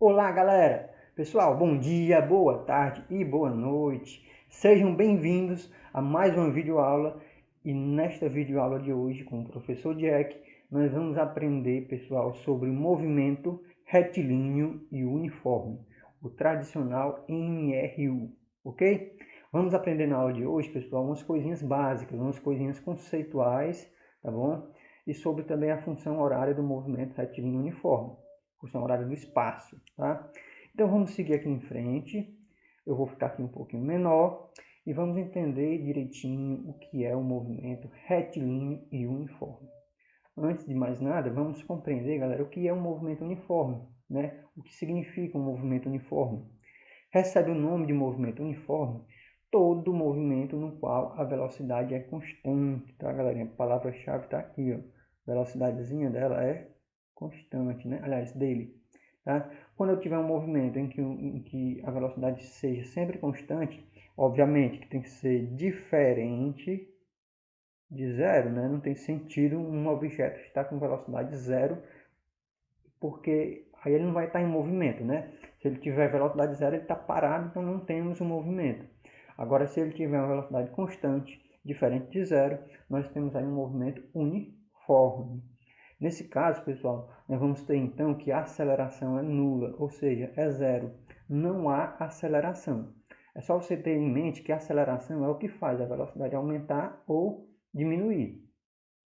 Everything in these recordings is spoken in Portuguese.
Olá, galera! Pessoal, bom dia, boa tarde e boa noite. Sejam bem-vindos a mais uma videoaula e nesta videoaula de hoje com o professor Jack, nós vamos aprender, pessoal, sobre o movimento retilíneo e uniforme, o tradicional MRU, ok? Vamos aprender na aula de hoje, pessoal, umas coisinhas básicas, umas coisinhas conceituais, tá bom? E sobre também a função horária do movimento retilíneo uniforme. Função horária do espaço, tá? Então vamos seguir aqui em frente. Eu vou ficar aqui um pouquinho menor e vamos entender direitinho o que é o movimento retilíneo e uniforme. Antes de mais nada, vamos compreender, galera, o que é um movimento uniforme, né? O que significa um movimento uniforme? Recebe o nome de movimento uniforme todo movimento no qual a velocidade é constante, tá, galerinha? A palavra-chave está aqui, ó. A velocidadezinha dela é constante, né? Aliás, dele, tá? Quando eu tiver um movimento em que a velocidade seja sempre constante, obviamente que tem que ser diferente de zero, né? Não tem sentido um objeto estar com velocidade zero, porque aí ele não vai estar em movimento, né? Se ele tiver velocidade zero, ele está parado, então não temos um movimento. Agora, se ele tiver uma velocidade constante, diferente de zero, nós temos aí um movimento uniforme. Nesse caso, pessoal, nós vamos ter então que a aceleração é nula, ou seja, é zero. Não há aceleração. É só você ter em mente que a aceleração é o que faz a velocidade aumentar ou diminuir.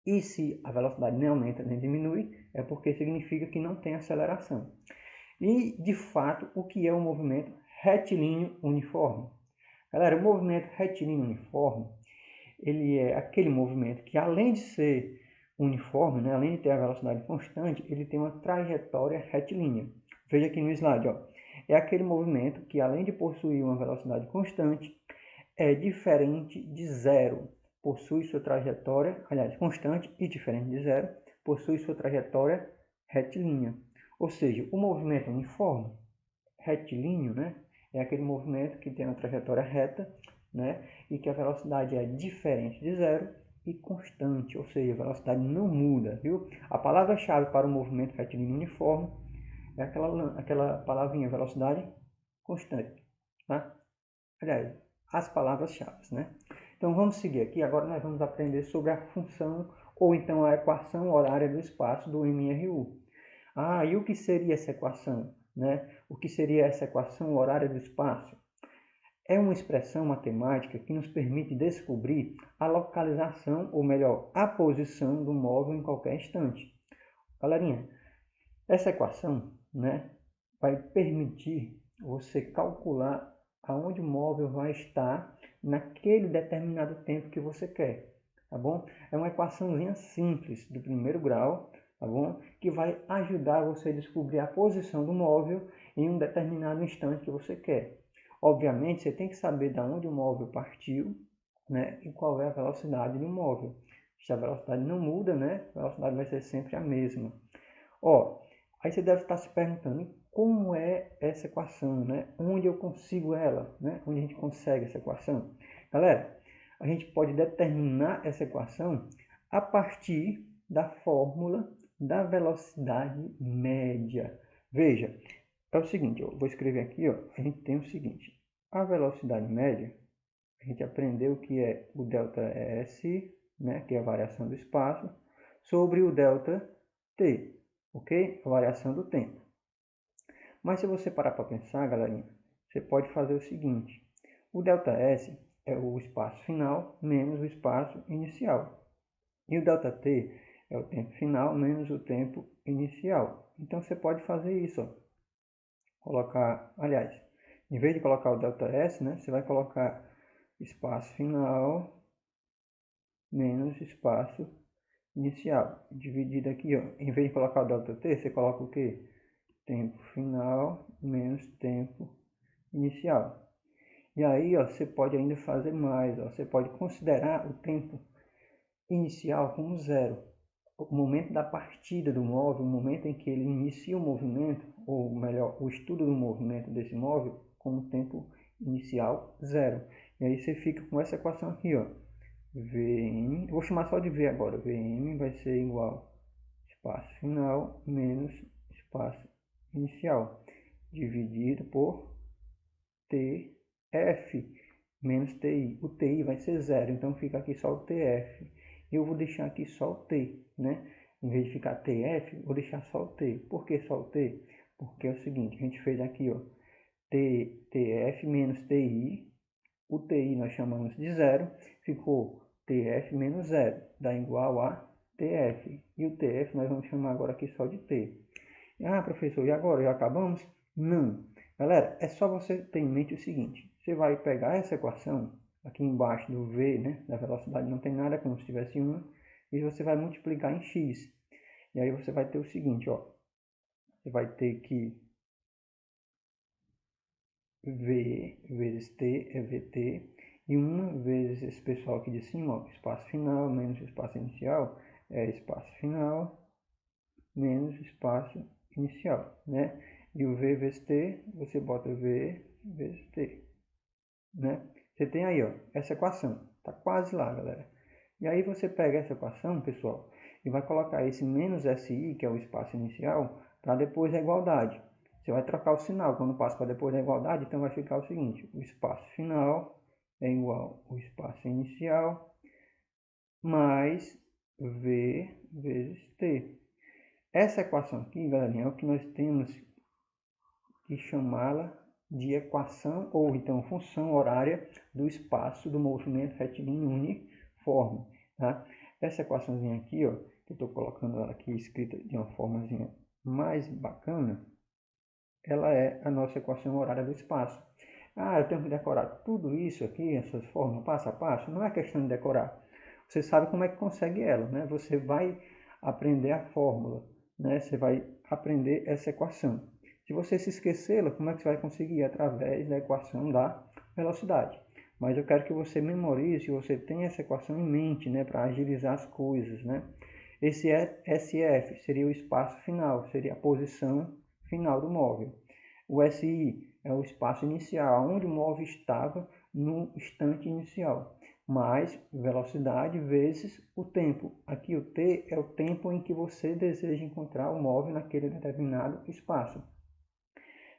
E se a velocidade nem aumenta nem diminui, é porque significa que não tem aceleração. E, de fato, o que é o movimento retilíneo uniforme? Galera, o movimento retilíneo uniforme, ele é aquele movimento que, além de ser uniforme, né, além de ter a velocidade constante, ele tem uma trajetória retilínea. Veja aqui no slide, ó. É aquele movimento que, além de possuir uma velocidade constante, é diferente de zero. Possui sua trajetória, aliás, constante e diferente de zero, possui sua trajetória retilínea. Ou seja, o movimento uniforme, retilíneo, né, é aquele movimento que tem uma trajetória reta, né, e que a velocidade é diferente de zero e constante, ou seja, a velocidade não muda, viu? A palavra-chave para o movimento retilíneo uniforme é aquela palavrinha, velocidade constante, tá? Aliás, as palavras-chave, né? Então vamos seguir aqui, agora nós vamos aprender sobre a função ou então a equação horária do espaço do MRU. Ah, e o que seria essa equação, né? O que seria essa equação horária do espaço? É uma expressão matemática que nos permite descobrir a localização, ou melhor, a posição do móvel em qualquer instante. Galerinha, essa equação, né, vai permitir você calcular aonde o móvel vai estar naquele determinado tempo que você quer, tá bom? É uma equaçãozinha simples do primeiro grau, tá bom? Que vai ajudar você a descobrir a posição do móvel em um determinado instante que você quer. Obviamente, você tem que saber de onde o móvel partiu, né? E qual é a velocidade do móvel. Se a velocidade não muda, né? A velocidade vai ser sempre a mesma. Ó, aí você deve estar se perguntando como é essa equação, né? Onde eu consigo ela, né? Onde a gente consegue essa equação? Galera, a gente pode determinar essa equação a partir da fórmula da velocidade média. Veja, é o seguinte, eu vou escrever aqui, ó, a gente tem o seguinte, a velocidade média, a gente aprendeu que é o delta S, né, que é a variação do espaço, sobre o delta T, ok? A variação do tempo. Mas se você parar para pensar, galerinha, você pode fazer o seguinte, o ΔS é o espaço final menos o espaço inicial. E o ΔT é o tempo final menos o tempo inicial. Então você pode fazer isso, ó. Colocar, aliás, em vez de colocar o ΔS, né, você vai colocar espaço final menos espaço inicial. Dividido aqui, ó, em vez de colocar o ΔT, você coloca o quê? Tempo final menos tempo inicial. E aí, ó, você pode ainda fazer mais, ó, você pode considerar o tempo inicial como zero. O momento da partida do móvel, o momento em que ele inicia o movimento, ou melhor, o estudo do movimento desse móvel, como tempo inicial zero. E aí você fica com essa equação aqui, ó. Vm, vou chamar só de V agora. Vm vai ser igual a espaço final menos espaço inicial. dividido por TF menos TI. O TI vai ser 0, então fica aqui só o TF. Eu vou deixar aqui só o T, né? Em vez de ficar TF, vou deixar só o T. Por que só o T? Porque é o seguinte, a gente fez aqui, ó, TF menos TI. O TI nós chamamos de 0, ficou TF menos 0, dá igual a TF. E o TF nós vamos chamar agora aqui só de T. Ah, professor, e agora? Já acabamos? Não. Galera, é só você ter em mente o seguinte. Você vai pegar essa equação, aqui embaixo do V, né, da velocidade não tem nada, como se tivesse uma, e você vai multiplicar em x. E aí você vai ter o seguinte, ó. Você vai ter que V vezes T é VT, e 1 vezes esse pessoal aqui de cima, ó, espaço final menos espaço inicial, é espaço final menos espaço inicial, né? E o V vezes T, você bota V vezes T, né? Você tem aí, ó, essa equação, tá quase lá, galera. E aí você pega essa equação, pessoal, e vai colocar esse menos SI, que é o espaço inicial, para depois da igualdade. Você vai trocar o sinal quando passa para depois da igualdade, então vai ficar o seguinte, o espaço final é igual ao espaço inicial mais V vezes T. Essa equação aqui, galerinha, é o que nós temos que chamá-la de equação ou então função horária do espaço do movimento retilíneo uniforme. Tá? Essa equaçãozinha aqui, ó, que eu estou colocando ela aqui escrita de uma formazinha mais bacana, ela é a nossa equação horária do espaço. Ah, eu tenho que decorar tudo isso aqui, essas formas, passo a passo? Não é questão de decorar. Você sabe como é que consegue ela, né? Você vai aprender a fórmula, né? Você vai aprender essa equação. Se você se esquecê-la, como é que você vai conseguir? Através da equação da velocidade. Mas eu quero que você memorize, que você tenha essa equação em mente, né? Para agilizar as coisas, né? Esse SF seria o espaço final, seria a posição final do móvel. O SI é o espaço inicial, onde o móvel estava no instante inicial, mais velocidade vezes o tempo. Aqui o T é o tempo em que você deseja encontrar o móvel naquele determinado espaço.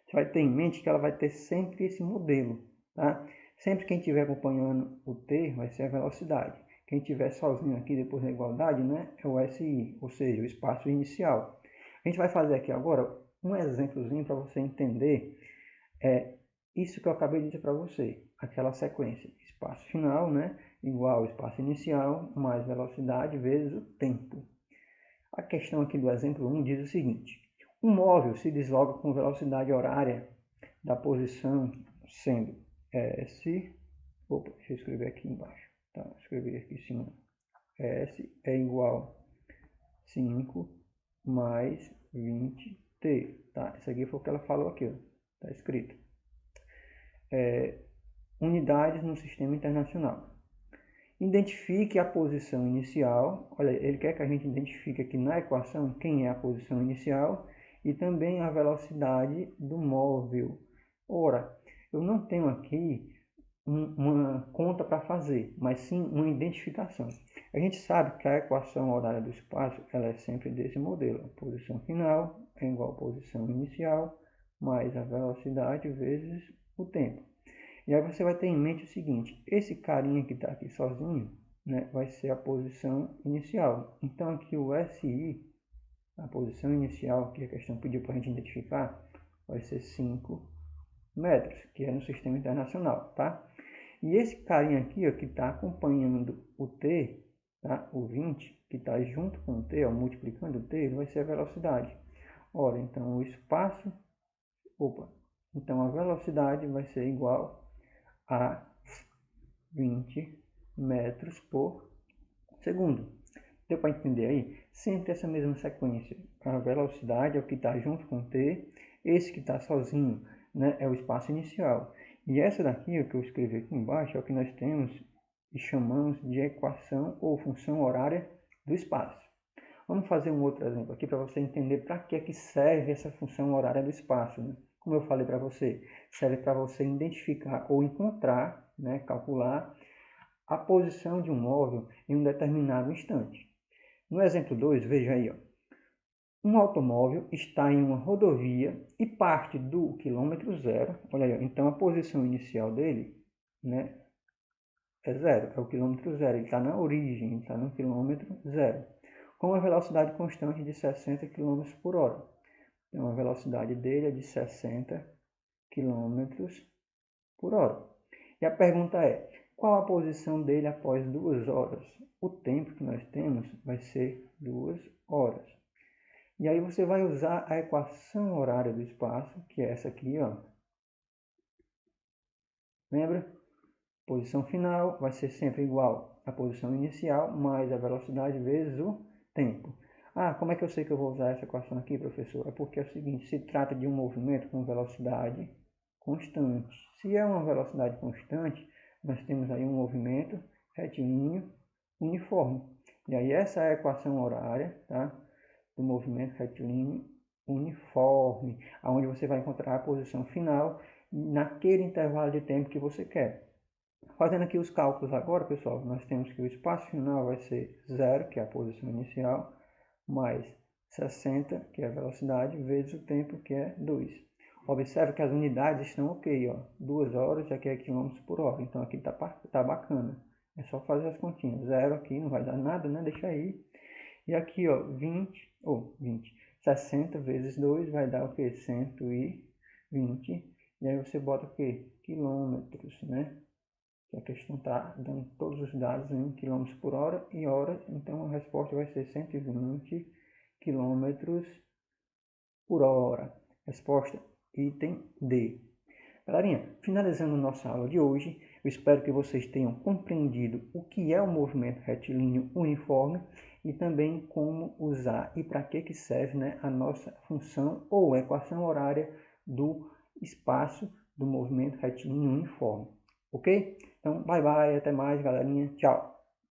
Você vai ter em mente que ela vai ter sempre esse modelo, tá? Sempre quem estiver acompanhando o T vai ser a velocidade. Quem estiver sozinho aqui depois da igualdade, né, é o SI, ou seja, o espaço inicial. A gente vai fazer aqui agora um exemplozinho para você entender isso que eu acabei de dizer para você, aquela sequência, espaço final, né, igual ao espaço inicial, mais velocidade vezes o tempo. A questão aqui do exemplo 1 diz o seguinte, um móvel se desloca com velocidade horária da posição sendo S, deixa eu escrever aqui embaixo, tá, escrever aqui em cima, S é igual a 5 mais 20t, tá, isso aqui foi o que ela falou aqui, ó, tá escrito. Unidades no sistema internacional. Identifique a posição inicial. Olha, ele quer que a gente identifique aqui na equação quem é a posição inicial e também a velocidade do móvel. Ora, eu não tenho aqui uma conta para fazer, mas sim uma identificação. A gente sabe que a equação horária do espaço ela é sempre desse modelo. A posição final é igual a posição inicial mais a velocidade vezes o tempo. E aí você vai ter em mente o seguinte, esse carinha que está aqui sozinho, né, vai ser a posição inicial. Então aqui o SI, a posição inicial, que a questão pediu para a gente identificar, vai ser 5 metros, que é no sistema internacional, tá? E esse carinha aqui, ó, que está acompanhando o T, tá? O 20, que está junto com o T, ó, multiplicando o T, ele vai ser a velocidade. Ora, então o espaço, então a velocidade vai ser igual a 20 metros por segundo. Deu para entender aí? Sempre essa mesma sequência. A velocidade é o que está junto com o T, esse que está sozinho, né, é o espaço inicial. E essa daqui, o que eu escrevi aqui embaixo, é o que nós temos e chamamos de equação ou função horária do espaço. Vamos fazer um outro exemplo aqui para você entender para que serve essa função horária do espaço, né? Como eu falei para você, serve para você identificar ou encontrar, né, calcular a posição de um móvel em um determinado instante. No exemplo 2, veja aí, ó, Um automóvel está em uma rodovia e parte do quilômetro zero. Olha aí, então a posição inicial dele, né, é zero, é o quilômetro zero. Ele está na origem, ele está no quilômetro zero, com uma velocidade constante de 60 km por hora. Então a velocidade dele é de 60 km por hora. E a pergunta é, qual a posição dele após 2 horas? O tempo que nós temos vai ser 2 horas. E aí você vai usar a equação horária do espaço, que é essa aqui, ó. Lembra? Posição final vai ser sempre igual à posição inicial, mais a velocidade vezes o tempo. Ah, como é que eu sei que eu vou usar essa equação aqui, professor? É porque é o seguinte, se trata de um movimento com velocidade constante. Se é uma velocidade constante, nós temos aí um movimento retilíneo uniforme. E aí essa é a equação horária, tá? Do movimento retilíneo uniforme, onde você vai encontrar a posição final naquele intervalo de tempo que você quer. Fazendo aqui os cálculos agora, pessoal, nós temos que o espaço final vai ser 0, que é a posição inicial, mais 60, que é a velocidade, vezes o tempo, que é 2. Observe que as unidades estão ok, ó. 2 horas aqui é km por hora, então aqui tá bacana. É só fazer as continhas. 0 aqui não vai dar nada, né? Deixa aí. E aqui, ó, 60 vezes 2 vai dar o quê? 120. E aí você bota o quê? Quilômetros, né? Que a questão está dando todos os dados em km por hora e horas, então a resposta vai ser 120 km por hora. Resposta item D. Galerinha, finalizando nossa aula de hoje, eu espero que vocês tenham compreendido o que é o movimento retilíneo uniforme e também como usar e para que serve, né, a nossa função ou equação horária do espaço do movimento retilíneo uniforme. Ok? Então, bye bye, até mais, galerinha. Tchau.